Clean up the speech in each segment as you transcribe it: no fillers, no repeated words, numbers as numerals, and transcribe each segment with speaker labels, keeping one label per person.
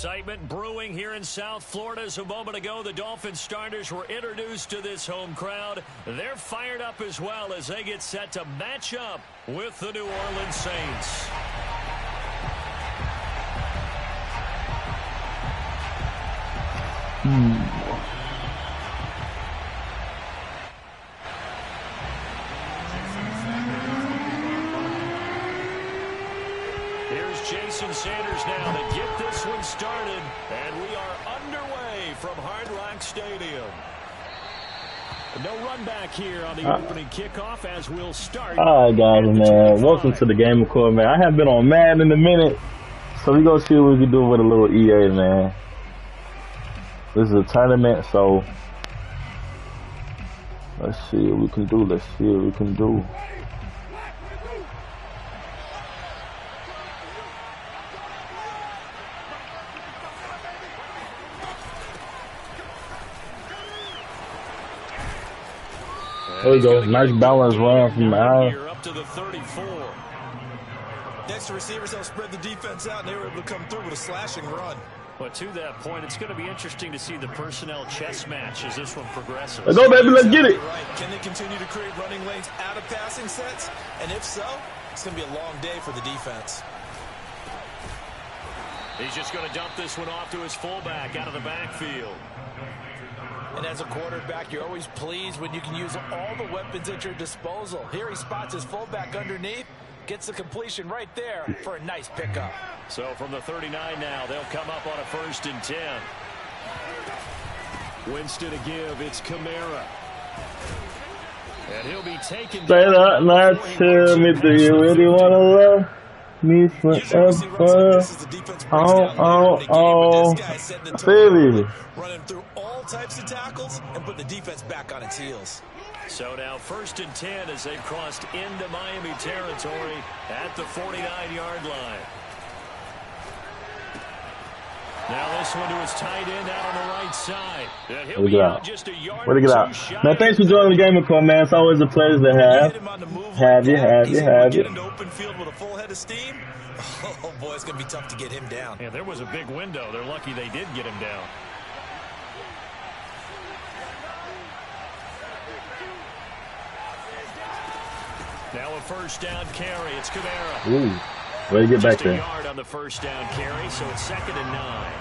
Speaker 1: excitement brewing here in South Florida. As a moment ago, the Dolphins starters were introduced to this home crowd. They're fired up as well as they get set to match up with the New Orleans Saints. Here's Jason Sanders now to get this one started, and we are underway from Hard Rock Stadium. No run back here on the opening kickoff as we'll start.
Speaker 2: All right, guys, man. Welcome to the Game of Court, man. I haven't been on Maddent in a minute, so we're going to see what we can do with a little EA, man. This is a tournament, so let's see what we can do. Let's see what we can do. There we go. Nice balance run from Al.
Speaker 1: Up to the 34.
Speaker 3: Next, receivers help spread the defense out, and they were able to come through with a slashing run.
Speaker 1: But to that point, it's going to be interesting to see the personnel chess match as this one progresses.
Speaker 2: Let's go, baby. Let's get it.
Speaker 3: Right. Can they continue to create running lanes out of passing sets? And if so, it's going to be a long day for the defense.
Speaker 1: He's just going to dump this one off to his fullback out of the backfield.
Speaker 3: And as a quarterback, you're always pleased when you can use all the weapons at your disposal. Here he spots his fullback underneath. Gets the completion right there for a nice pickup.
Speaker 1: So from the 39 now, they'll come up on a 1st and 10. Winston to give. It's Kamara. And he'll be taken.
Speaker 2: Say that, not tell me, do you really want to love me forever? Oh. Baby.
Speaker 3: Running through all types of tackles and put the defense back on its heels.
Speaker 1: So now 1st and 10 as they've crossed into Miami territory at the 49-yard line. Now this one to his tight end out on the right side. He'll be out just a yard.
Speaker 2: Where'd he get out? Man, thanks for joining the Game of Court, man. It's always a pleasure to have. Have you.
Speaker 3: Get into open field with a full head of steam. Oh boy, it's gonna be tough to get him down.
Speaker 1: Yeah, there was a big window. They're lucky they did get him down. Now a 1st down carry. It's Kamara.
Speaker 2: Ooh, way to get back there.
Speaker 1: Just a yard on the 1st down carry, so it's 2nd and 9.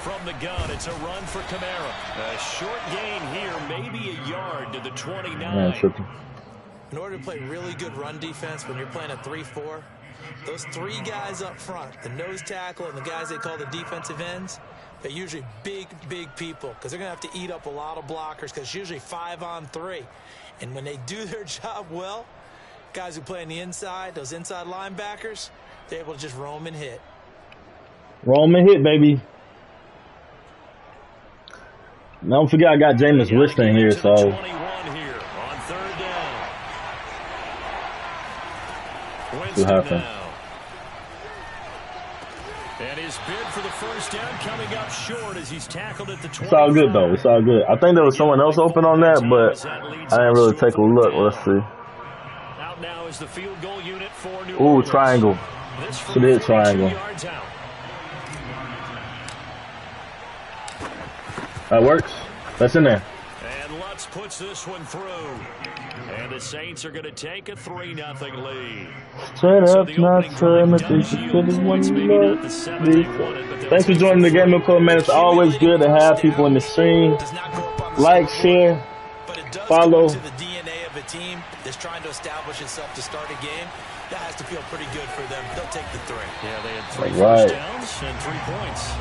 Speaker 1: From the gun, it's a run for Kamara. A short gain here, maybe a yard to the 29.
Speaker 3: In order to play really good run defense when you're playing a 3-4, those 3 guys up front, the nose tackle and the guys they call the defensive ends, they're usually big people because they're going to have to eat up a lot of blockers because it's usually 5-on-3. And when they do their job well, guys who play on the inside, those inside linebackers, they're able to just roam and hit.
Speaker 2: Roam and hit, baby. Don't forget I got Jameis Winston here, so.
Speaker 1: 21 here on 3rd down. Winston now. And his bid for the 1st down coming up short as he's tackled at the 20.
Speaker 2: It's all good, though. It's all good. I think there was someone else open on that, but I didn't really take a look. Let's see.
Speaker 1: Out now is the field goal unit for New
Speaker 2: Orleans.
Speaker 1: Ooh,
Speaker 2: triangle. It's a big triangle. That works. That's in there.
Speaker 1: And Lutz puts this one through. And the Saints are going to take a 3-0 lead.
Speaker 2: Straight up, not Thanks for joining the Game of Court, man. It's always good to have people in the stream. Like, share, follow.
Speaker 3: To the DNA of a team that's trying to establish itself to start a game, that has to feel pretty good for them. They'll take the 3.
Speaker 1: Yeah, they had 3 first downs and 3 points.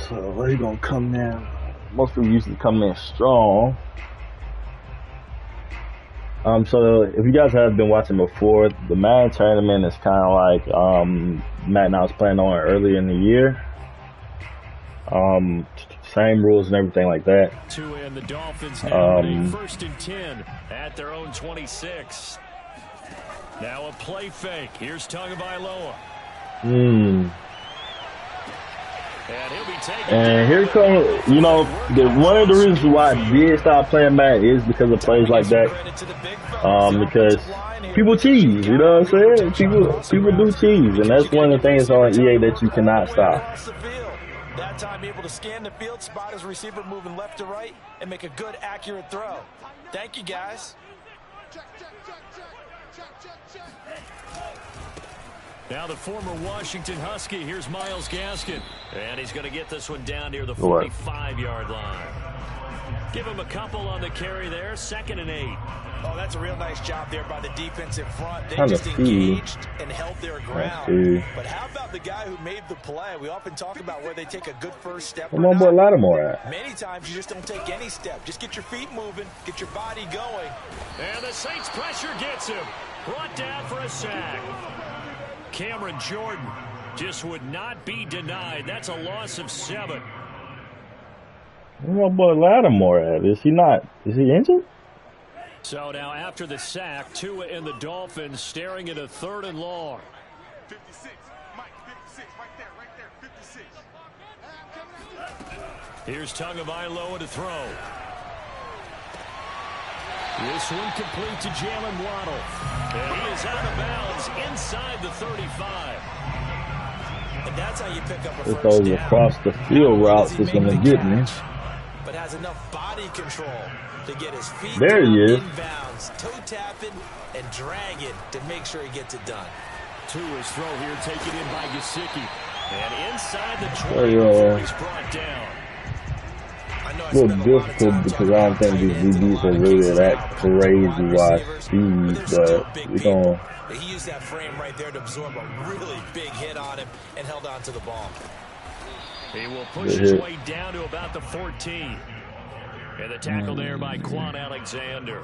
Speaker 2: So where you gonna come in? Most people usually come in strong. So if you guys have been watching before, the Maddent tournament is kind of like Matt and I was playing on earlier in the year. Same rules and everything like that.
Speaker 1: And the Dolphins now 1st and 10 at their own 26. Now a play fake. Here's Tagovailoa. And he'll be taken.
Speaker 2: And here comes, you know, one of the reasons why I did stop playing Madden is because of plays like that. Because people cheese, you know what I'm saying? People do cheese, and that's one of the things on EA that you cannot stop.
Speaker 3: That time able to scan the field, spot his receiver moving left to right, and make a good, accurate throw. Thank you, guys.
Speaker 1: Now the former Washington Husky, here's Myles Gaskin. And he's going to get this one down near the 45-yard line. Give him a couple on the carry there, 2nd and 8.
Speaker 3: Oh, that's a real nice job there by the defensive front. They just engaged and held their ground. But how about the guy who made the play? We often talk about where they take a good first step.
Speaker 2: Come on, boy, Lattimore at.
Speaker 3: Many times you just don't take any step. Just get your feet moving, get your body going.
Speaker 1: And the Saints pressure gets him. Brought down for a sack. Cameron Jordan just would not be denied. That's a loss of 7.
Speaker 2: Where's my boy Lattimore at? Is he injured?
Speaker 1: So now after the sack, Tua and the Dolphins staring at a 3rd and long.
Speaker 4: 56, Mike, 56, right there, 56.
Speaker 1: Here's Tagovailoa to throw. This one complete to Jalen Waddle. And he is out of bounds inside the 35.
Speaker 3: And that's how you pick up a
Speaker 2: If
Speaker 3: first
Speaker 2: those
Speaker 3: down.
Speaker 2: across the field routes is going to get me.
Speaker 3: But has enough body control to get his feet
Speaker 2: there he is.
Speaker 3: Inbounds, toe tapping and dragging to make sure he gets it done.
Speaker 1: Tua's throw here taken in by Gesicki. And inside the 20 before he's brought down.
Speaker 2: A little difficult because I don't think these DBs are really that crazy wide speed, but we're going to.
Speaker 3: He used that frame right there to absorb a really big hit on him and held on to the ball.
Speaker 1: He will push his way down to about the 14. And the tackle there by Quan Alexander.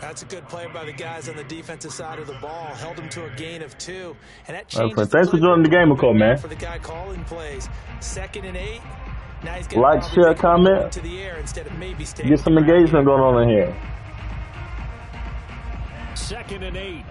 Speaker 3: That's a good play by the guys on the defensive side of the ball. Held him to a gain of 2. And that changes
Speaker 2: thanks for joining the game, call, man.
Speaker 3: For the guy calling plays. 2nd and 8. Now he's got
Speaker 2: like, share, comment.
Speaker 3: To the air instead of maybe
Speaker 2: get some engagement going on in here.
Speaker 1: 2nd and 8.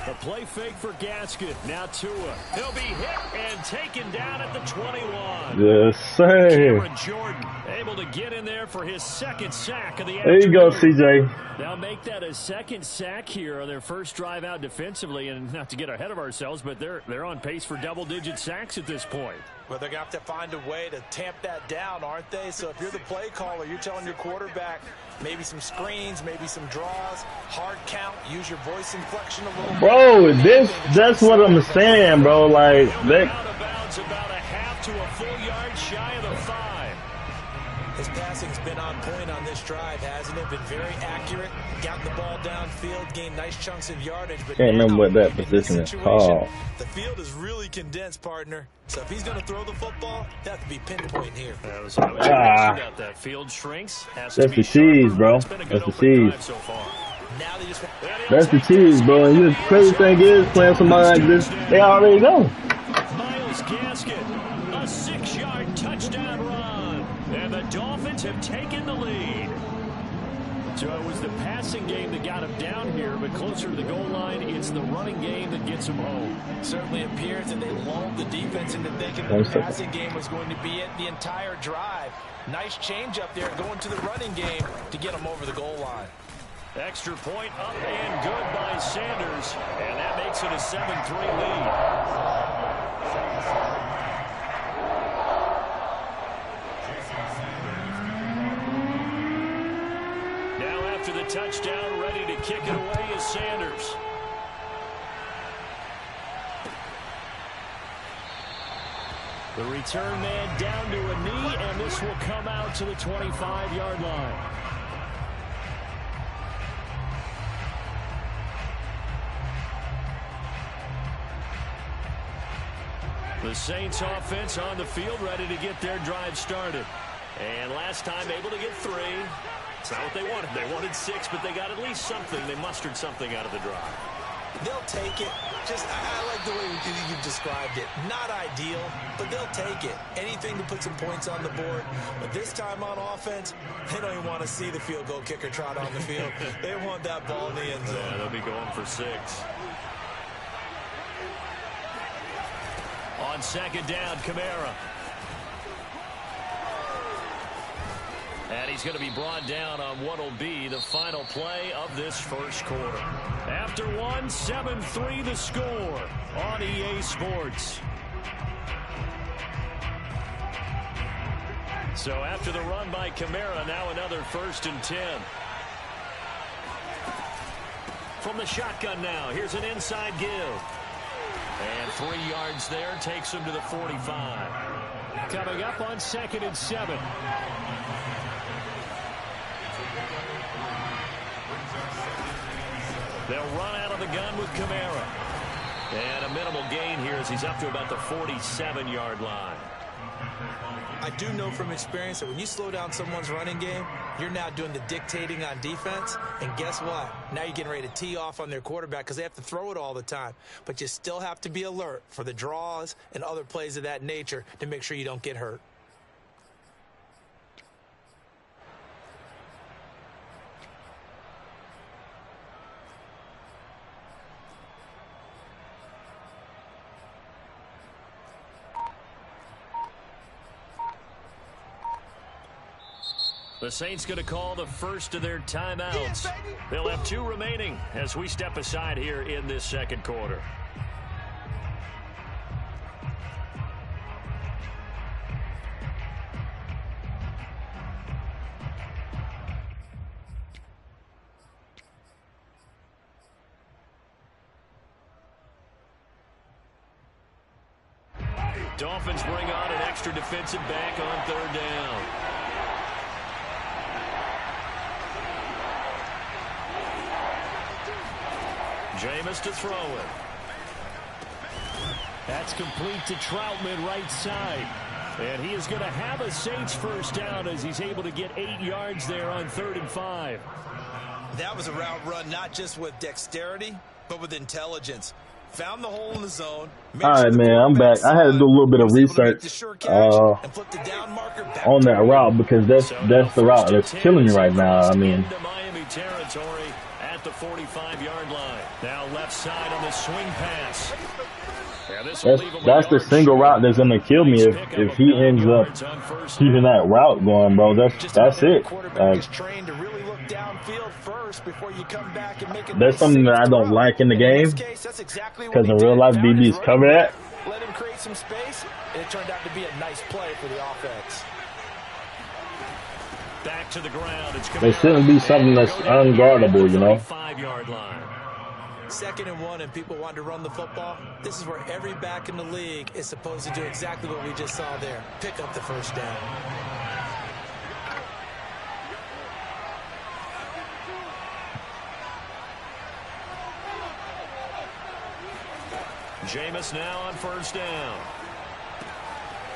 Speaker 1: The play fake for Gaskin. Now Tua. He'll be hit and taken down at the 21.
Speaker 2: Yes, sir.
Speaker 1: Cameron Jordan able to get in there for his 2nd sack of the afternoon.
Speaker 2: There you go, CJ.
Speaker 1: They'll make that a 2nd sack here on their first drive out defensively. And not to get ahead of ourselves, but they're on pace for double-digit sacks at this point.
Speaker 3: Well, they're going to have to find a way to tamp that down, aren't they? So if you're the play caller, you're telling your quarterback maybe some screens, maybe some draws, hard count, use your voice inflection a little
Speaker 2: bro, that's what I'm saying, bro. Like,
Speaker 1: that. Out of bounds about a half to a full yard shy of the 5.
Speaker 3: His passing's been on point on this drive, hasn't it? Been very accurate, gotten the ball downfield, gained nice chunks of yardage. But
Speaker 2: can't remember what that position is called.
Speaker 3: The field is really condensed, partner. So if he's going to throw the football, that have to be pinpoint here.
Speaker 1: About that field shrinks.
Speaker 2: That's the cheese, bro. That's the cheese.
Speaker 1: So far.
Speaker 2: That's the cheese, bro. And the crazy thing is, playing somebody like this, they already know.
Speaker 1: Myles Gaskin, a 6-yard touchdown run. And the Dolphins have taken the lead. So it was the passing game that got him down here, but closer to the goal line, it's the running game that gets him home.
Speaker 3: Certainly appears that they lulled the defense into thinking the passing game was going to be it the entire drive. Nice change up there going to the running game to get him over the goal line.
Speaker 1: Extra point up and good by Sanders, and that makes it a 7-3 lead. To the touchdown, ready to kick it away is Sanders. The return man down to a knee, and this will come out to the 25-yard line. The Saints offense on the field, ready to get their drive started. And last time able to get 3. It's not what they wanted. They wanted 6, but they got at least something. They mustered something out of the drive.
Speaker 3: They'll take it. Just, I like the way you've described it. Not ideal, but they'll take it. Anything to put some points on the board. But this time on offense, they don't even want to see the field goal kicker trot on the field. They want that ball in the end zone.
Speaker 1: Yeah, they'll be going for 6. On second down, Kamara. And he's going to be brought down on what will be the final play of this first quarter. After 1, 7-3 the score on EA Sports. So after the run by Kamara, now another 1st and 10. From the shotgun now, here's an inside give. And 3 yards there, takes him to the 45. Coming up on 2nd and 7. They'll run out of the gun with Kamara. And a minimal gain here as he's up to about the 47-yard line.
Speaker 3: I do know from experience that when you slow down someone's running game, you're now doing the dictating on defense. And guess what? Now you're getting ready to tee off on their quarterback because they have to throw it all the time. But you still have to be alert for the draws and other plays of that nature to make sure you don't get hurt.
Speaker 1: The Saints going to call the first of their timeouts. They'll have 2 remaining as we step aside here in this second quarter. Dolphins bring on an extra defensive back on 3rd down. Jameis to throw it. That's complete to Troutman right side. And he is going to have a Saints first down as he's able to get 8 yards there on 3rd and 5.
Speaker 3: That was a route run not just with dexterity, but with intelligence. Found the hole in the zone.
Speaker 2: All right, man, I'm back. I had to do a little bit of research on that route because that's the route that's killing me right now. I mean,
Speaker 1: Miami territory at the 45-yard line. Now left side on the swing pass.
Speaker 2: That's the single route that's going to kill me if he ends up keeping that route going, bro. That's it. That's something that I don't like in the game because in real life DBs cover that.
Speaker 3: Let him create some space, and it turned out to be a nice play for the offense.
Speaker 1: Back to the ground.
Speaker 2: There shouldn't be something that's unguardable, you know.
Speaker 1: 5-yard line.
Speaker 3: 2nd and 1, and people want to run the football. This is where every back in the league is supposed to do exactly what we just saw there. Pick up the first down.
Speaker 1: Jameis now on 1st down.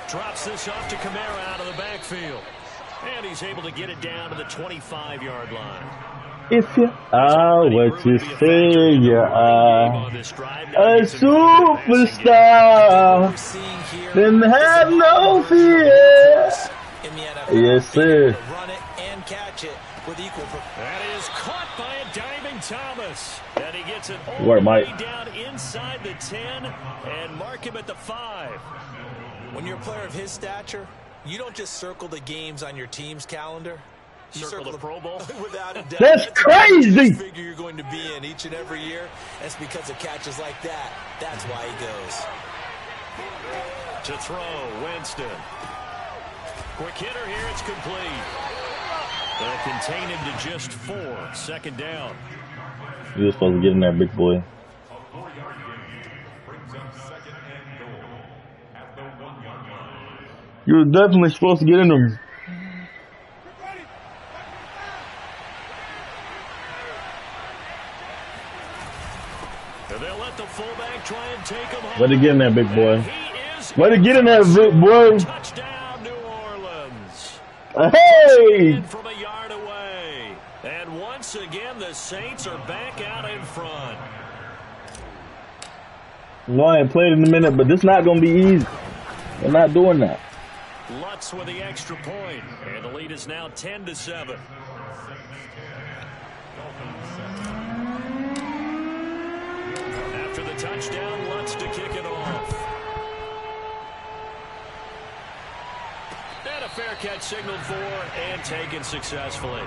Speaker 1: Drops this off to Kamara out of the backfield. And he's able to get it down to the 25-yard line.
Speaker 2: If you are what you say you are, a superstar, then have no fear. Yes, sir.
Speaker 3: Run it and catch it with equal.
Speaker 1: That is caught by a diving Thomas. And he gets it all
Speaker 2: Work,
Speaker 1: the
Speaker 2: Mike.
Speaker 1: way down inside the 10 and mark him at the 5.
Speaker 3: When you're a player of his stature, you don't just circle the games on your team's calendar. You
Speaker 1: circle the Pro Bowl.
Speaker 3: Without a doubt.
Speaker 2: That's crazy.
Speaker 3: Figure you're going to be in each and every year. That's because of catches like that. That's why he goes.
Speaker 1: To throw, Winston. Quick hitter here, it's complete. They'll contain him to just 4. 2nd down.
Speaker 2: You're supposed to get in there, big boy. You're definitely supposed to get in there.
Speaker 1: They'll let the fullback try and take him home.
Speaker 2: Way to get in there, big boy. Way to get in there, big boy.
Speaker 1: Touchdown, New Orleans.
Speaker 2: Hey!
Speaker 1: From a yard away. And once again, the Saints are back out in front.
Speaker 2: No, I ain't played in a minute, but this not gonna be easy. They're not doing that.
Speaker 1: Lutz with the extra point, and the lead is now 10-7. After the touchdown, Lutz to kick it off. And a fair catch signaled for and taken successfully.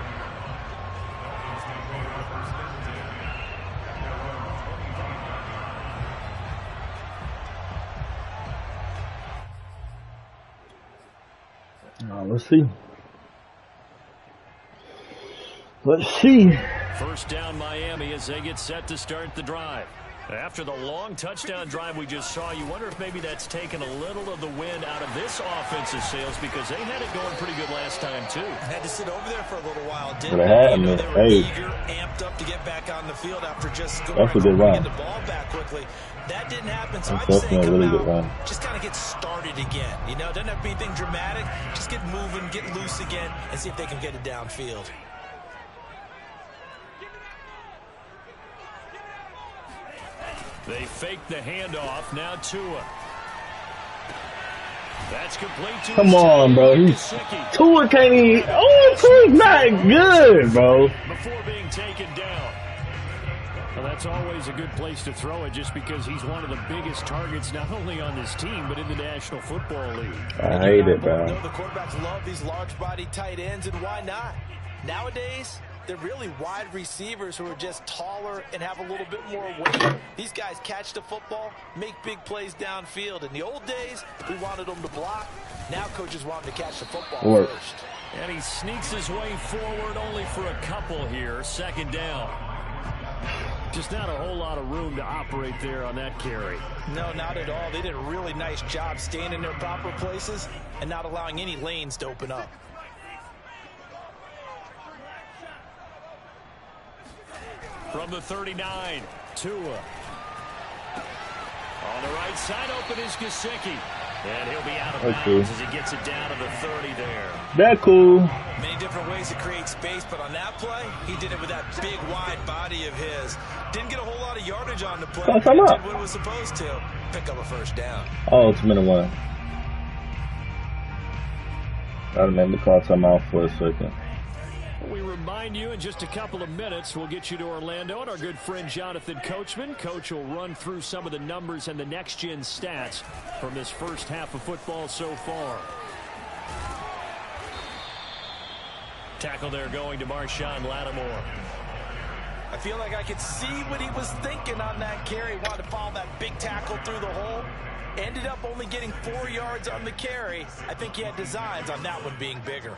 Speaker 2: Let's see. Let's see.
Speaker 1: First down, Miami, as they get set to start the drive. After the long touchdown drive we just saw, you wonder if maybe that's taken a little of the wind out of this offensive sails, because they had it going pretty good last time, too.
Speaker 3: Had to sit over there for a little while, didn't
Speaker 2: they?
Speaker 3: They were eager, amped up to get back on the field after just scoring and getting the ball back quickly. That didn't happen, so I'd say come out, just kind of get started again. You know, it doesn't have to be anything dramatic. Just get moving, get loose again, and see if they can get it downfield.
Speaker 1: They fake the handoff. Now Tua. That's complete to
Speaker 2: Come on, bro. Tua can't even. Oh, Tua's not good, bro.
Speaker 1: Before being taken down. Well, that's always a good place to throw it, just because he's one of the biggest targets not only on this team but in the National Football League.
Speaker 2: I hate it, bro.
Speaker 3: The quarterbacks love these large-body tight ends, and why not? Nowadays, they're really wide receivers who are just taller and have a little bit more weight. These guys catch the football, make big plays downfield. In the old days, we wanted them to block. Now coaches want them to catch the football first.
Speaker 1: And he sneaks his way forward only for a couple here. Second down. Just not a whole lot of room to operate there on that carry.
Speaker 3: No, not at all. They did a really nice job staying in their proper places and not allowing any lanes to open up.
Speaker 1: From the 39, Tua. On the right side, open is Gesicki. And he'll be out of bounds as he gets it down to the 30 there.
Speaker 2: That cool.
Speaker 3: Many different ways to create space, but on that play, he did it with that big, wide body of his. Didn't get a whole lot of yardage on the play. Did what it was supposed to. Pick up a first down.
Speaker 2: Oh, it's minute one. I remember call time out for a second.
Speaker 1: We remind you in just a couple of minutes, we'll get you to Orlando and our good friend Jonathan Coachman. Coach will run through some of the numbers and the next-gen stats from this first half of football so far. Tackle there going to Marshawn Lattimore.
Speaker 3: I feel like I could see what he was thinking on that carry. Wanted to follow that big tackle through the hole. Ended up only getting 4 yards on the carry. I think he had designs on that one being bigger.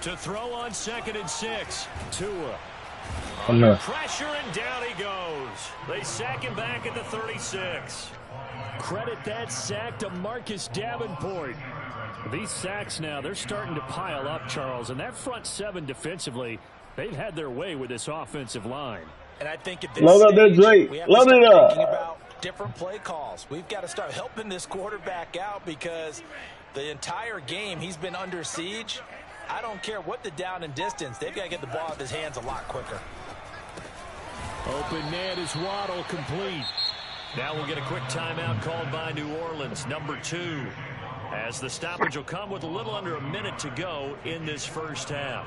Speaker 3: To throw on 2nd and 6. Tua. Under pressure, and down he goes. They sack him back at the 36.
Speaker 1: Credit that sack to Marcus Davenport. These sacks now, they're starting to pile up, Charles. And that front seven defensively, they've had their way with this offensive line.
Speaker 3: And I think at this stage, we have to start thinking about different play calls. We've got to start helping this quarterback out because the entire game he's been under siege. I don't care what the down and distance. They've got to get the ball out of his hands a lot quicker.
Speaker 1: Open man is Waddle, complete. Now we'll get a quick timeout called by New Orleans, number 2. As the stoppage will come with a little under a minute to go in this first half.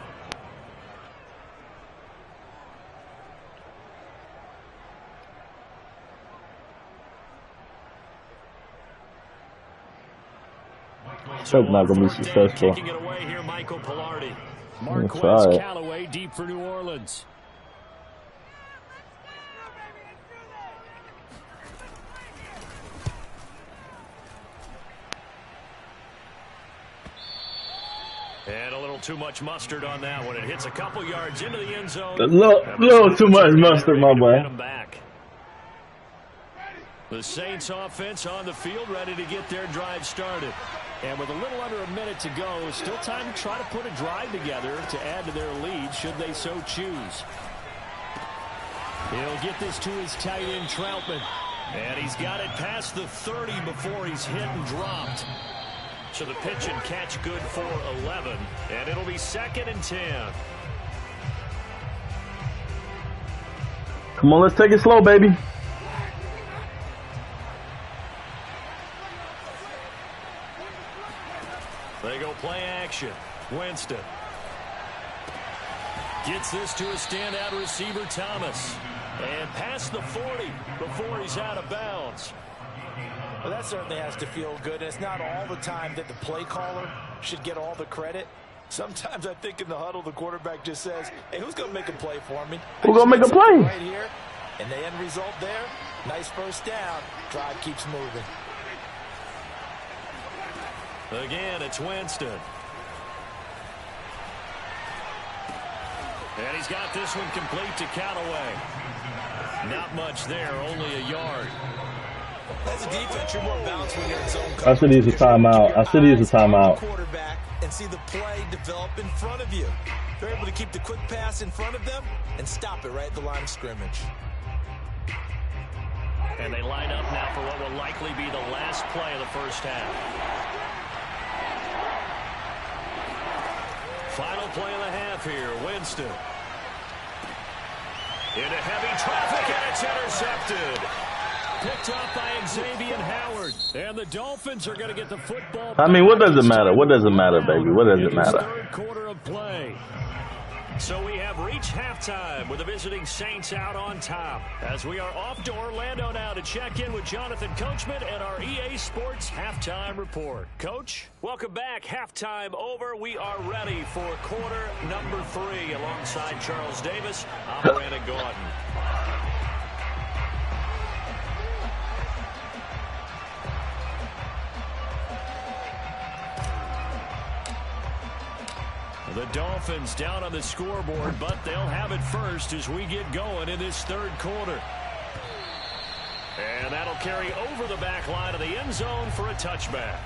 Speaker 2: So not going to be successful.
Speaker 1: Kicking it away here, Michael Pilardi. Marquez Callaway deep for New Orleans. And a little too much mustard on that one. It hits a couple yards into the end zone.
Speaker 2: A little too much mustard, my boy.
Speaker 1: The Saints offense on the field, ready to get their drive started. And with a little under a minute to go, still time to try to put a drive together to add to their lead, should they so choose. He'll get this to his tight end, Troutman. And he's got it past the 30 before he's hit and dropped. So the pitch and catch good for 11. And it'll be 2nd and 10.
Speaker 2: Come on, let's take it slow, baby.
Speaker 1: They go play action. Winston gets this to a standout receiver, Thomas. And past the 40 before he's out of bounds.
Speaker 3: Well, that certainly has to feel good. It's not all the time that the play caller should get all the credit. Sometimes I think in the huddle, the quarterback just says, hey, who's going to make a play for me?
Speaker 2: Who's going to make a play?
Speaker 3: Right here. And the end result there, nice first down. Drive keeps moving.
Speaker 1: Again, it's Winston. And he's got this one complete to Callaway. Not much there, only a yard.
Speaker 3: As a defense, you're more balanced when you're in zone coverage.
Speaker 2: I said he's a timeout. I said he's a timeout.
Speaker 3: Quarterback and see the play develop in front of you. They're able to keep the quick pass in front of them and stop it right at the line of scrimmage.
Speaker 1: And they line up now for what will likely be the last play of the first half. Final play of the half here, Winston. Into heavy traffic, and it's intercepted. Picked up by Xavier Howard. And the Dolphins are going to get the football.
Speaker 2: I mean, what does it matter? What does it matter, baby? What does it matter?
Speaker 1: Third quarter of play. So we have reached halftime with the visiting Saints out on top. As we are off to Orlando now to check in with Jonathan Coachman and our EA Sports Halftime Report. Coach, welcome back. Halftime over. We are ready for quarter number 3 alongside Charles Davis. I'm Brandon Gordon. The Dolphins down on the scoreboard, but they'll have it first as we get going in this third quarter. And that'll carry over the back line of the end zone for a touchback.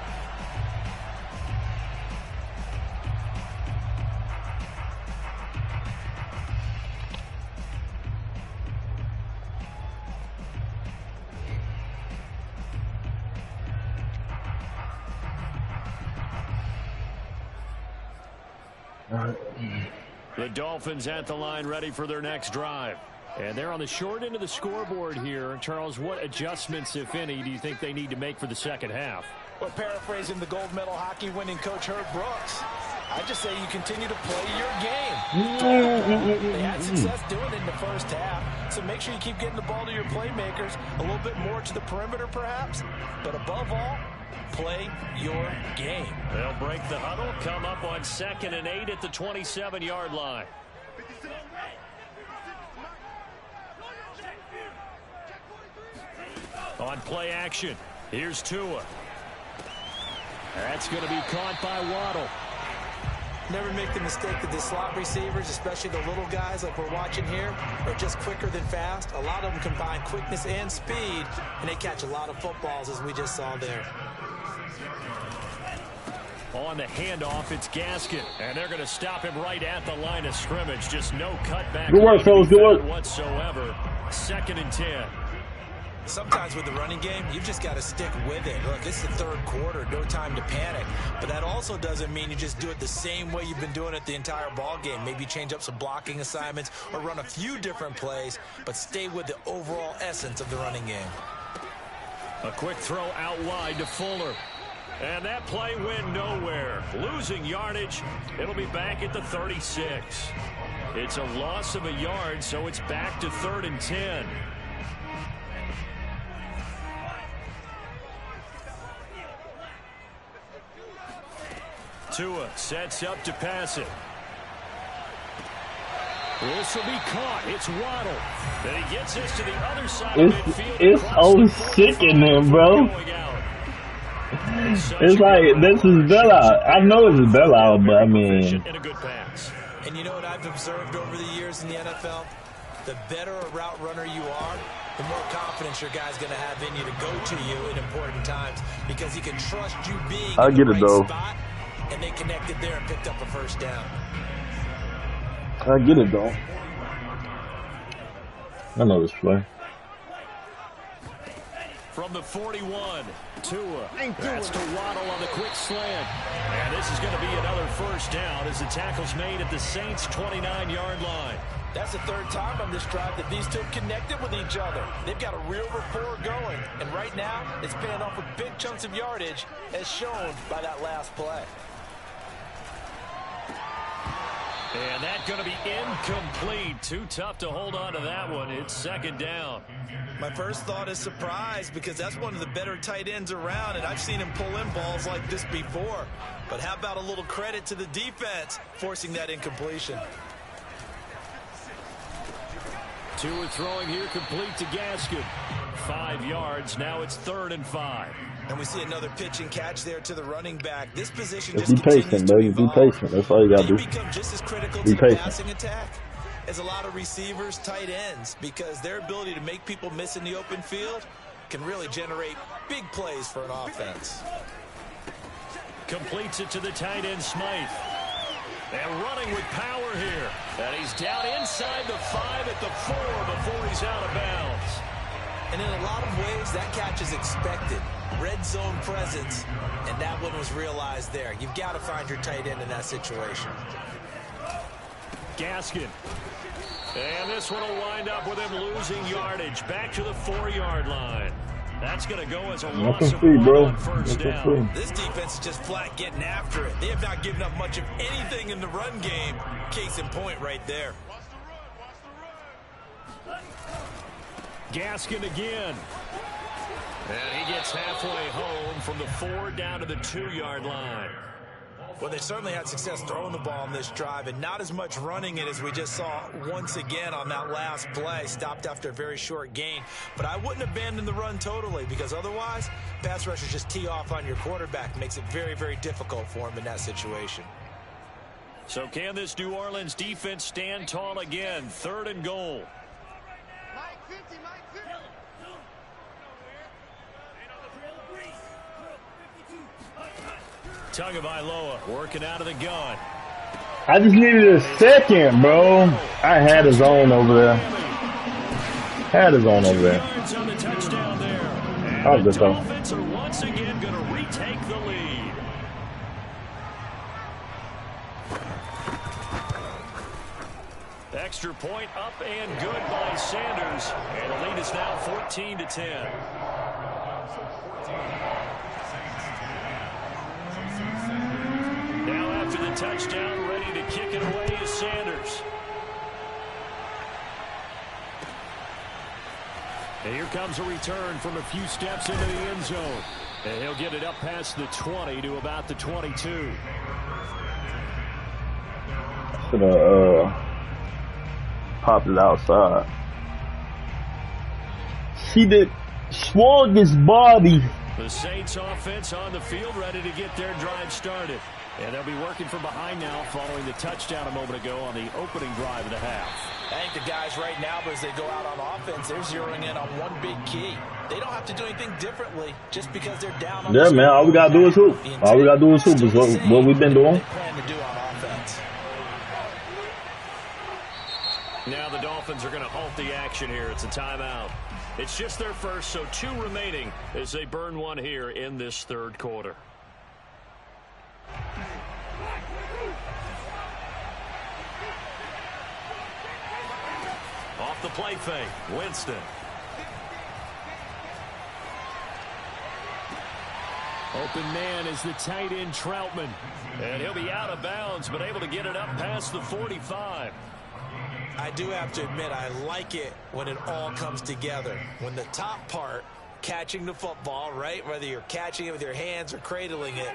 Speaker 1: The Dolphins at the line ready for their next drive. And they're on the short end of the scoreboard here. Charles, what adjustments, if any, do you think they need to make for the second half?
Speaker 3: Well, paraphrasing the gold medal hockey winning coach Herb Brooks, I just say you continue to play your game. They had success doing it in the first half, so make sure you keep getting the ball to your playmakers, a little bit more to the perimeter perhaps, but above all, play your game.
Speaker 1: They'll break the huddle, come up on 2nd and 8 at the 27-yard line. On play action, here's Tua. That's going to be caught by Waddle.
Speaker 3: Never make the mistake that the slot receivers, especially the little guys like we're watching here, are just quicker than fast. A lot of them combine quickness and speed, and they catch a lot of footballs, as we just saw there.
Speaker 1: On the handoff, it's Gaskin, and they're going to stop him right at the line of scrimmage. Just no cutback.
Speaker 2: Good work, fellas. Good work.
Speaker 1: Whatsoever. 2nd and 10.
Speaker 3: Sometimes with the running game, you've just got to stick with it. Look, it's the third quarter, no time to panic. But that also doesn't mean you just do it the same way you've been doing it the entire ball game. Maybe change up some blocking assignments or run a few different plays, but stay with the overall essence of the running game.
Speaker 1: A quick throw out wide to Fuller. And that play went nowhere. Losing yardage. It'll be back at the 36. It's a loss of a yard, so it's back to 3rd and 10. Tua sets up to pass it. This will be caught. It's Waddle. Then he gets this to the other side of midfield.
Speaker 2: It's so sick in there, bro. It's like, this is bailout. I know it's a bailout, but I mean.
Speaker 1: And a good pass.
Speaker 3: And you know what I've observed over the years in the NFL? The better a route runner you are, the more confidence your guy's going to have in you to go to you in important times because he can trust you being in the right spot. And they connected there and picked up a first down.
Speaker 2: I get it, though. I know this play.
Speaker 1: From the 41, Tua. That's to Waddle on the quick slant. And this is going to be another first down as the tackle's made at the Saints' 29-yard line.
Speaker 3: That's the third time on this drive that these two have connected with each other. They've got a real rapport going. And right now, it's paying off with big chunks of yardage, as shown by that last play.
Speaker 1: And that's going to be incomplete. Too tough to hold on to that one. It's second down.
Speaker 3: My first thought is surprise, because that's one of the better tight ends around, and I've seen him pull in balls like this before. But how about a little credit to the defense forcing that incompletion?
Speaker 1: Tua throwing here, complete to Gaskin. 5 yards. Now it's 3rd and 5.
Speaker 3: And we see another pitch and catch there to the running back. This position
Speaker 2: Just
Speaker 3: just
Speaker 2: be patient, baby. Be patient. That's all you gotta do.
Speaker 3: Become just as critical
Speaker 2: Be
Speaker 3: to the
Speaker 2: patient.
Speaker 3: passing attack as a lot of receivers, tight ends, because their ability to make people miss in the open field can really generate big plays for an offense.
Speaker 1: Completes it to the tight end, Smythe. And running with power here. And he's down inside the 5 at the 4 before he's out of bounds.
Speaker 3: And in a lot of ways, that catch is expected. Red zone presence, and that one was realized there. You've got to find your tight end in that situation.
Speaker 1: Gaskin. And this one will wind up with him losing yardage. Back to the 4-yard line. That's going to go as a loss of 1 on first down.
Speaker 3: This defense is just flat getting after it. They have not given up much of anything in the run game. Case in point right there.
Speaker 1: Gaskin again. And he gets halfway home from the 4 down to the 2-yard line.
Speaker 3: Well, they certainly had success throwing the ball on this drive, and not as much running it as we just saw once again on that last play. Stopped after a very short gain. But I wouldn't abandon the run totally, because otherwise, pass rushers just tee off on your quarterback. Makes it very, very difficult for him in that situation.
Speaker 1: So can this New Orleans defense stand tall again? 3rd and goal. Tagovailoa working out of the gun.
Speaker 2: I just needed a second, bro. I had his own over there. Had his own over there.
Speaker 1: On the touchdown there.
Speaker 2: I'll
Speaker 1: The
Speaker 2: just go.
Speaker 1: Dolphins are once again going to retake the lead. Extra point up and good by Sanders. And the lead is now 14-10. Now after the touchdown, ready to kick it away is Sanders. And here comes a return from a few steps into the end zone. And he'll get it up past the 20 to about the 22.
Speaker 2: Should have popped it outside. She did swung his body.
Speaker 1: The Saints offense on the field, ready to get their drive started. And they'll be working from behind now following the touchdown a moment ago on the opening drive of the half.
Speaker 3: I think the guys right now, as they go out on offense, they're zeroing in on one big key. They don't have to do anything differently just because they're down on
Speaker 2: Yeah, man. All we gotta do is hoop. All we gotta do is hoop. Is what we've been doing.
Speaker 3: They plan to do on offense.
Speaker 1: Now the Dolphins are going to halt the action here. It's a timeout. It's just their first, so 2 remaining as they burn one here in this 3rd quarter. Off the play fake, Winston. Open man is the tight end Troutman. And he'll be out of bounds, but able to get it up past the 45.
Speaker 3: I do have to admit, I like it when it all comes together. When the top part, catching the football, right, whether you're catching it with your hands or cradling it,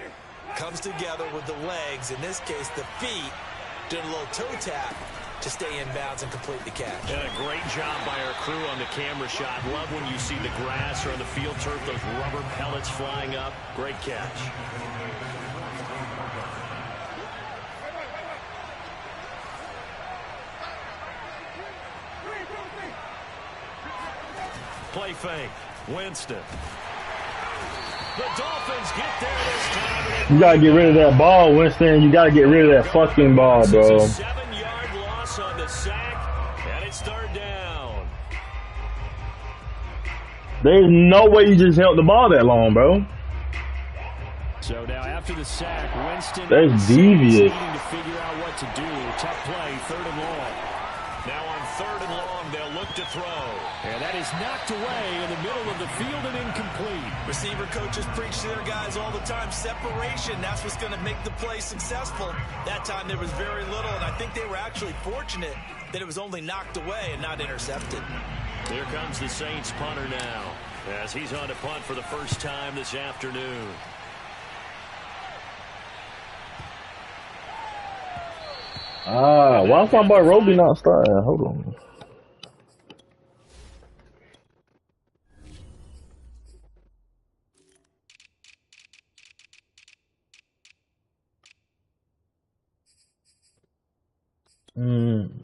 Speaker 3: comes together with the legs, in this case the feet, doing a little toe tap to stay in bounds and complete the catch.
Speaker 1: And a great job by our crew on the camera shot. Love when you see the grass or on the field turf, those rubber pellets flying up. Great catch. Play fake. Winston. The Dolphins get there this time.
Speaker 2: You gotta get rid of that ball, Winston. You gotta get rid of that fucking ball, bro.
Speaker 1: It's a 7-yard loss on the sack, and it's 3rd down.
Speaker 2: There's no way you just held the ball that long, bro.
Speaker 1: So now after the sack, Winston
Speaker 2: That's devious.
Speaker 1: needing to figure out what to do. Tough play, 3rd and long. Now on 3rd and long, they'll look to throw. And that is knocked away in the middle of the field and incomplete.
Speaker 3: Receiver coaches preach to their guys all the time. Separation, that's what's going to make the play successful. That time there was very little, and I think they were actually fortunate that it was only knocked away and not intercepted.
Speaker 1: Here comes the Saints punter now, as he's on to punt for the first time this afternoon.
Speaker 2: Why is my boy Roby not starting? Hold on.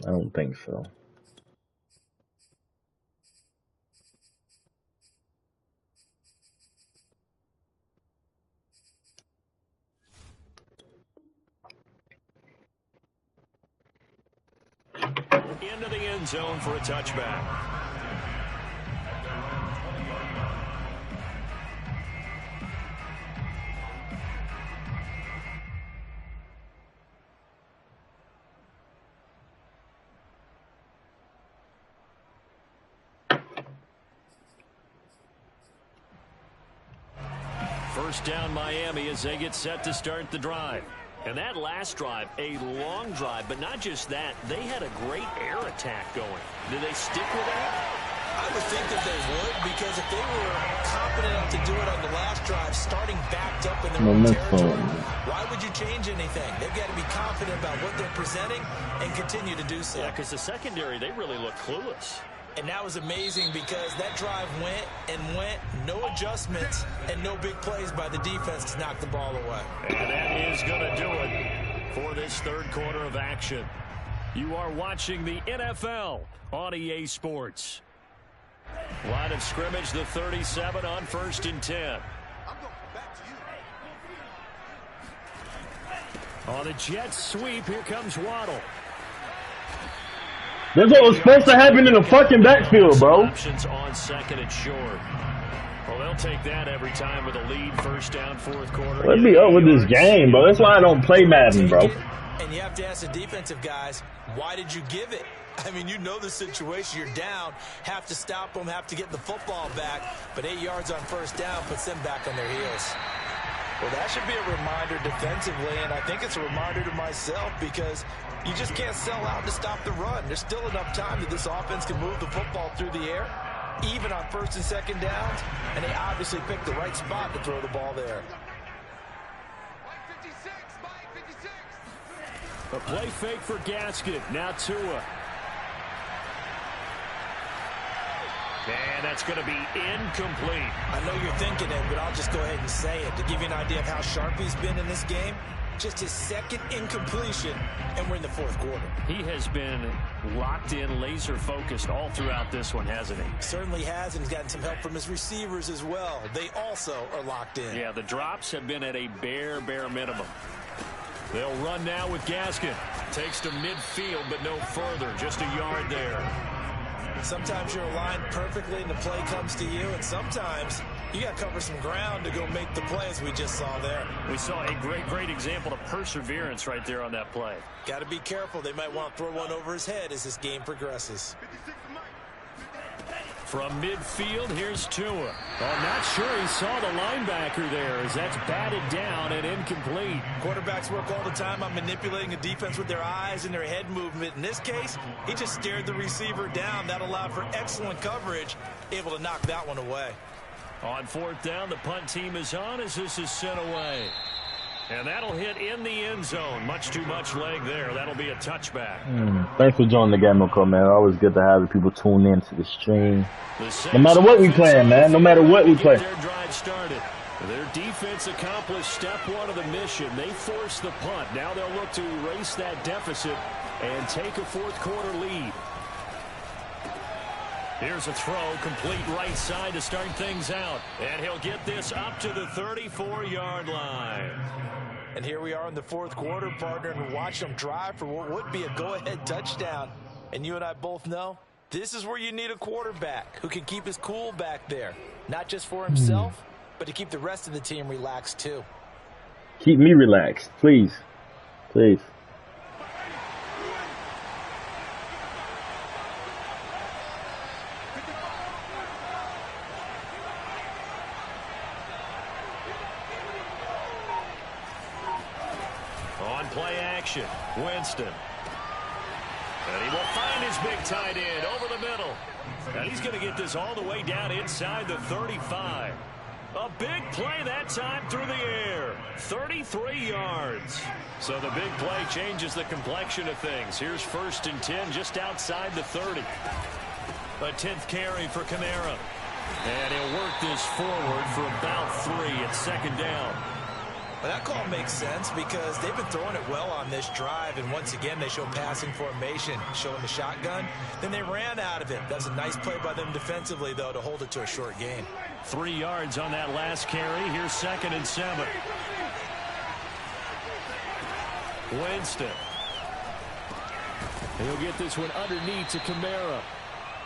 Speaker 2: I don't think so.
Speaker 1: Into the end zone for a touchback. First down Miami as they get set to start the drive. And that last drive, a long drive, but not just that. They had a great air attack going. Did they stick with that?
Speaker 3: I would think that they would, because if they were confident enough to do it on the last drive, starting backed up in their own territory, why would you change anything? They've got to be confident about what they're presenting and continue to do so.
Speaker 1: Yeah, because the secondary, they really look clueless.
Speaker 3: And that was amazing because that drive went and went, no adjustments and no big plays by the defense to knock the ball away.
Speaker 1: And that is going to do it for this 3rd quarter of action. You are watching the NFL on EA Sports. Line of scrimmage, the 37 on 1st and 10.
Speaker 4: I'm going back to you.
Speaker 1: On the Jets sweep, here comes Waddle.
Speaker 2: That's what was supposed to happen in the fucking backfield, bro.
Speaker 1: Options on 2nd and short. Well, they'll take that every time with a lead. 1st down, 4th quarter.
Speaker 2: Let me up with this game, bro. That's why I don't play Madden, bro.
Speaker 3: And you have to ask the defensive guys, why did you give it? I mean, you know the situation. You're down, have to stop them, have to get the football back. But 8 yards on 1st down puts them back on their heels.
Speaker 5: Well, that should be a reminder defensively, and I think it's a reminder to myself because you just can't sell out to stop the run. There's still enough time that this offense can move the football through the air, even on 1st and 2nd downs, and they obviously picked the right spot to throw the ball there.
Speaker 4: Mike 56, Mike 56.
Speaker 1: A play fake for Gaskin. Now Tua. And that's going to be incomplete.
Speaker 3: I know you're thinking it, but I'll just go ahead and say it. To give you an idea of how sharp he's been in this game, just his 2nd incompletion, and we're in the 4th quarter.
Speaker 1: He has been locked in, laser focused all throughout this one, hasn't he?
Speaker 3: Certainly has, and he's gotten some help from his receivers as well. They also are locked in.
Speaker 1: Yeah, the drops have been at a bare minimum. They'll run now with Gaskin. Takes to midfield, but no further. Just a yard there.
Speaker 3: Sometimes you're aligned perfectly and the play comes to you, and sometimes you got to cover some ground to go make the play, as we just saw there.
Speaker 1: We saw a great example of perseverance right there on that play.
Speaker 3: Got to be careful. They might want to throw one over his head as this game progresses.
Speaker 4: 56 Mike.
Speaker 1: From midfield, here's Tua. Well, not sure he saw the linebacker there as that's batted down and incomplete.
Speaker 3: Quarterbacks work all the time on manipulating a defense with their eyes and their head movement. In this case, he just stared the receiver down. That allowed for excellent coverage, able to knock that one away.
Speaker 1: On 4th down, the punt team is on as this is sent away. And that'll hit in the end zone. Much too much leg there. That'll be a touchback.
Speaker 2: Thanks for joining the game, Uncle, man. Always good to have the people tune in to the stream. No matter what we playing, man. No matter what we play.
Speaker 1: Their drive started. Their defense accomplished step 1 of the mission. They forced the punt. Now they'll look to erase that deficit and take a 4th quarter lead. Here's a throw, complete right side to start things out. And he'll get this up to the 34-yard line.
Speaker 5: And here we are in the 4th quarter, partner, and watch them drive for what would be a go-ahead touchdown. And you and I both know This is where you need a quarterback who can keep his cool back there. Not just for himself, but to keep the rest of the team relaxed too.
Speaker 2: Keep me relaxed, please. Please.
Speaker 1: On play action, Winston. And he will find his big tight end over the middle. And he's going to get this all the way down inside the 35. A big play that time through the air. 33 yards. So the big play changes the complexion of things. Here's 1st and 10 just outside the 30. A 10th carry for Kamara. And he'll work this forward for about 3 at 2nd down.
Speaker 3: Well, that call makes sense because they've been throwing it well on this drive, and once again they show passing formation, showing the shotgun. Then they ran out of it. That's a nice play by them defensively, though, to hold it to a short gain.
Speaker 1: 3 yards on that last carry. Here's 2nd and 7. Winston. He'll get this one underneath to Kamara.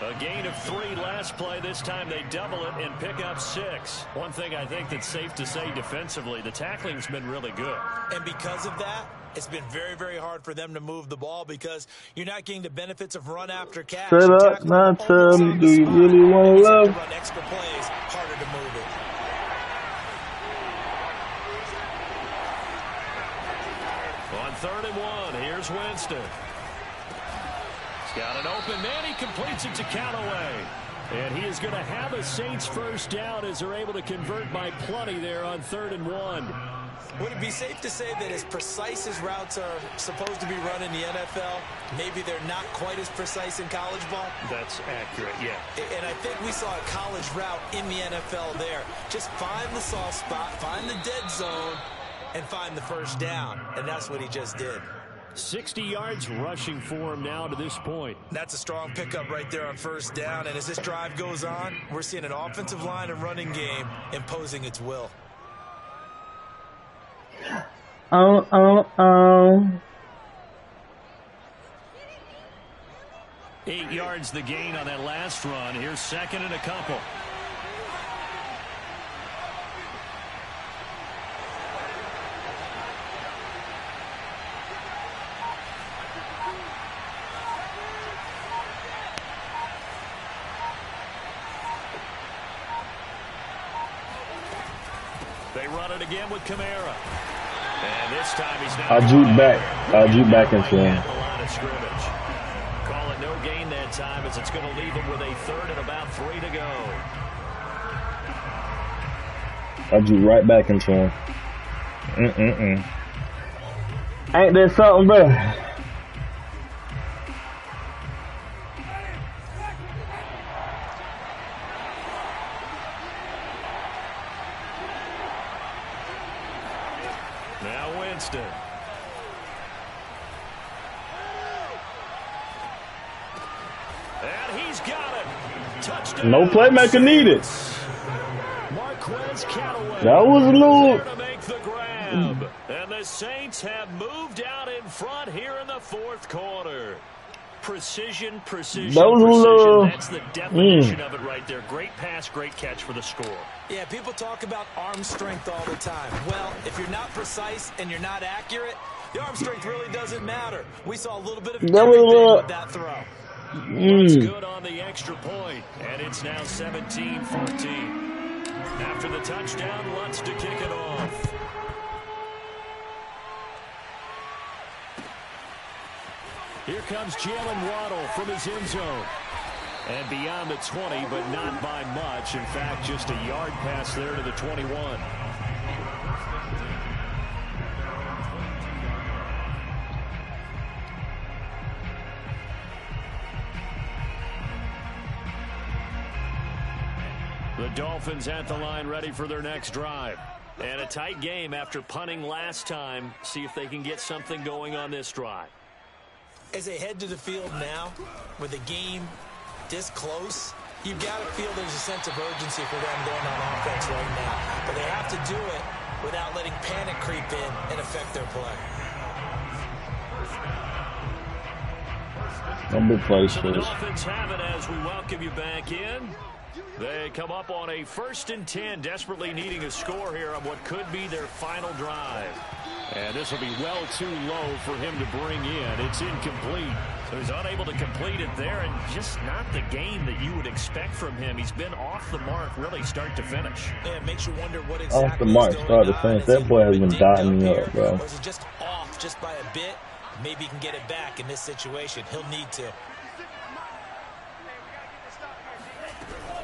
Speaker 1: A gain of 3 last play. This time they double it and pick up 6. One thing I think that's safe to say defensively, the tackling's been really good.
Speaker 3: And because of that, it's been very, very hard for them to move the ball because you're not getting the benefits of run after catch.
Speaker 2: Shut up, not tell me, do you really want to love?
Speaker 3: Run extra plays, harder to move it.
Speaker 1: On 3rd and 1, here's Winston. Got an open man. He completes it to Callaway. And he is going to have a Saints 1st down as they're able to convert by plenty there on 3rd and 1.
Speaker 3: Would it be safe to say that as precise as routes are supposed to be run in the NFL, maybe they're not quite as precise in college ball?
Speaker 1: That's accurate, yeah.
Speaker 3: And I think we saw a college route in the NFL there. Just find the soft spot, find the dead zone, and find the 1st down. And that's what he just did.
Speaker 1: 60 yards rushing for him now to this point.
Speaker 3: That's a strong pickup right there on 1st down. And as this drive goes on, we're seeing an offensive line and running game imposing its will.
Speaker 2: Oh.
Speaker 1: 8 yards the gain on that last run. Here's 2nd and a couple. They run it again with Kamara. And this time he's not.
Speaker 2: I'll juke back into him.
Speaker 1: Call it no gain that time as it's going to leave him with a 3rd and about 3 to go.
Speaker 2: I'll juke right back into him. Ain't there something, bro?
Speaker 1: Now Winston. And he's got it. Touchdown.
Speaker 2: No playmaker needed.
Speaker 1: Marquez Callaway.
Speaker 2: That was a little.
Speaker 1: There to make the grab. And the Saints have moved out in front here in the 4th quarter. Precision, precision,
Speaker 2: that was
Speaker 1: precision.
Speaker 2: A little,
Speaker 1: that's the definition of it right there. Great pass, great catch for the score.
Speaker 3: Yeah, people talk about arm strength all the time. Well, if you're not precise and you're not accurate, the arm strength really doesn't matter. We saw a little bit of everything with that throw.
Speaker 1: Looks good on the extra point, and it's now 17-14. After the touchdown, Lutz to kick it off. Here comes Jalen Waddle from his end zone. And beyond the 20, but not by much. In fact, just a yard pass there to the 21. The Dolphins at the line ready for their next drive. And a tight game after punting last time. See if they can get something going on this drive.
Speaker 3: As they head to the field now, with the game this close, you've got to feel there's a sense of urgency for them going on offense right now. But they have to do it without letting panic creep in and affect their play.
Speaker 2: Number play
Speaker 1: So the
Speaker 2: switch.
Speaker 1: Dolphins have it as we welcome you back in. They come up on a 1st and 10, desperately needing a score here on what could be their final drive. And this will be well too low for him to bring in. It's incomplete. So he's unable to complete it there, and just not the game that you would expect from him. He's been off the mark really start to finish.
Speaker 3: Yeah, it makes you wonder what exactly
Speaker 2: Off the mark, start to finish. That boy has been dotting me up, bro.
Speaker 3: Or is it just off just by a bit? Maybe he can get it back in this situation. He'll need to.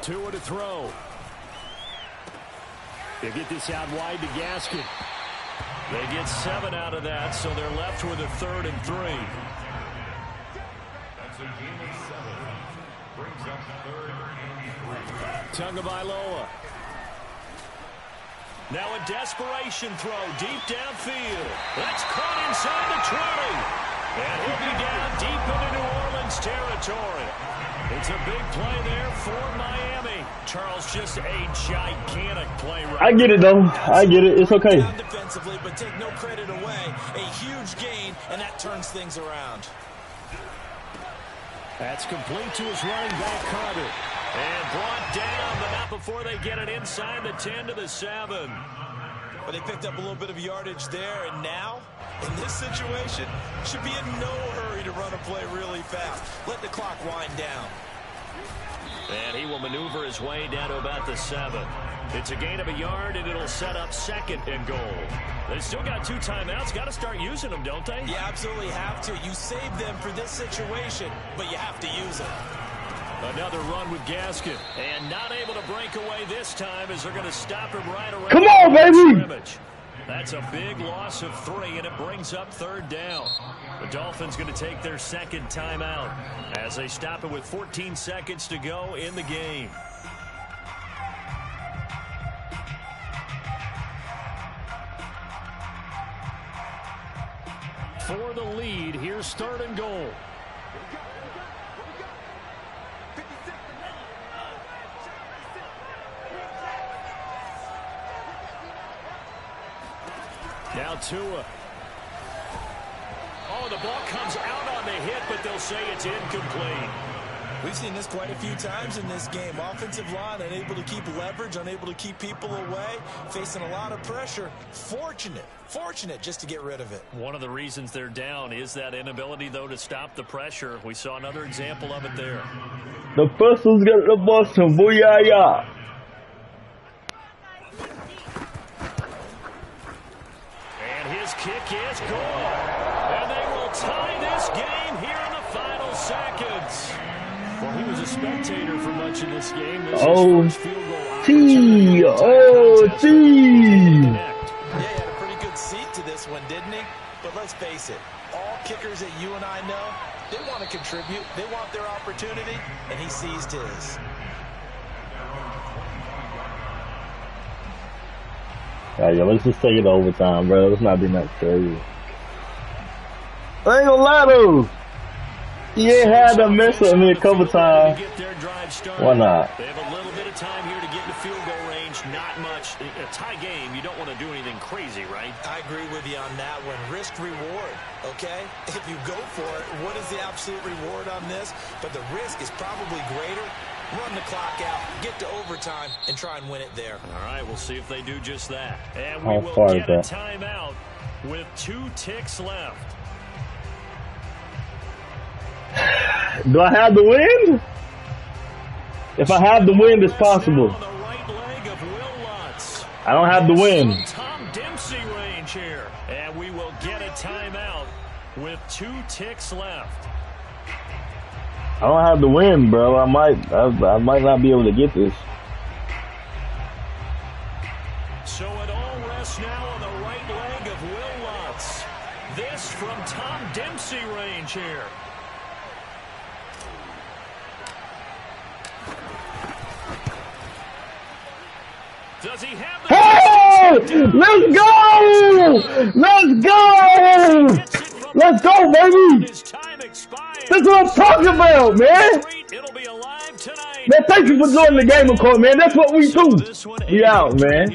Speaker 1: Tua to throw. They get this out wide to Gaskin. They get 7 out of that, so they're left with a 3rd and 3. Tagovailoa. Now a desperation throw deep downfield. That's caught inside the 20. And he'll be down deep into New Orleans territory. It's a big play there for Miami. Charles, just a gigantic play right
Speaker 2: I get it, though. I get it. It's okay.
Speaker 3: Defensively, but take no credit away. A huge gain, and that turns things around.
Speaker 1: That's complete to his running back, Carter. And brought down, but not before they get it inside the 10 to the 7.
Speaker 3: But they picked up a little bit of yardage there, and now, in this situation, should be in no hurry to run a play really fast. Let the clock wind down.
Speaker 1: And he will maneuver his way down to about the 7. It's a gain of a yard, and it'll set up 2nd and goal. They still got 2 timeouts. Got to start using them, don't they?
Speaker 3: You absolutely have to. You save them for this situation, but you have to use them.
Speaker 1: Another run with Gaskin. And not able to break away this time as they're going to stop him right around.
Speaker 2: Come on, baby!
Speaker 1: Scrimmage. That's a big loss of 3, and it brings up 3rd down. The Dolphins going to take their 2nd timeout as they stop it with 14 seconds to go in the game. For the lead, here's 3rd and goal. Now Tua. Oh, the ball comes out on the hit, but they'll say it's incomplete.
Speaker 3: We've seen this quite a few times in this game. Offensive line unable to keep leverage, unable to keep people away, facing a lot of pressure. Fortunate just to get rid of it.
Speaker 1: One of the reasons they're down is that inability, though, to stop the pressure. We saw another example of it there.
Speaker 2: The Pistols get the Boston. Booyah!
Speaker 1: And his kick is good. And they will tie this game here in the final seconds. Well, he was a spectator for much of this game. This
Speaker 2: Oh,
Speaker 1: is field goal
Speaker 2: T. Oh, T.
Speaker 3: Yeah, he had a pretty good seat to this one, didn't he? But let's face it, all kickers that you and I know, they want to contribute. They want their opportunity, and he seized his.
Speaker 2: Yeah, let's just take it to overtime, bro. Let's not be that crazy. I ain't gonna lie, though. He ain't had to mess with me a couple times. Why not?
Speaker 1: They have a little bit of time here to get into field goal range. Not much. A tie game, you don't want to do anything crazy, right?
Speaker 3: I agree with you on that one. Risk reward, okay? If you go for it, what is the absolute reward on this? But the risk is probably greater. Run the clock out, get to overtime, and try and win it there.
Speaker 1: All right, we'll see if they do just that. And we will get a timeout with 2 ticks left.
Speaker 2: Do I have the wind? If I have the wind, it's possible. I don't have the wind.
Speaker 1: Tom Dempsey range here. And we will get a timeout with 2 ticks left.
Speaker 2: I don't have the wind, bro. I might not be able to get this.
Speaker 1: So it all rests now on the right leg of Will Lutz. This from Tom Dempsey range here. Does he have the...
Speaker 2: Hey! Let's go! Let's go! Let's go, baby! That's what I'm talking about, man! Man, thank you for joining the game, of course, man. That's what we do. We out, man.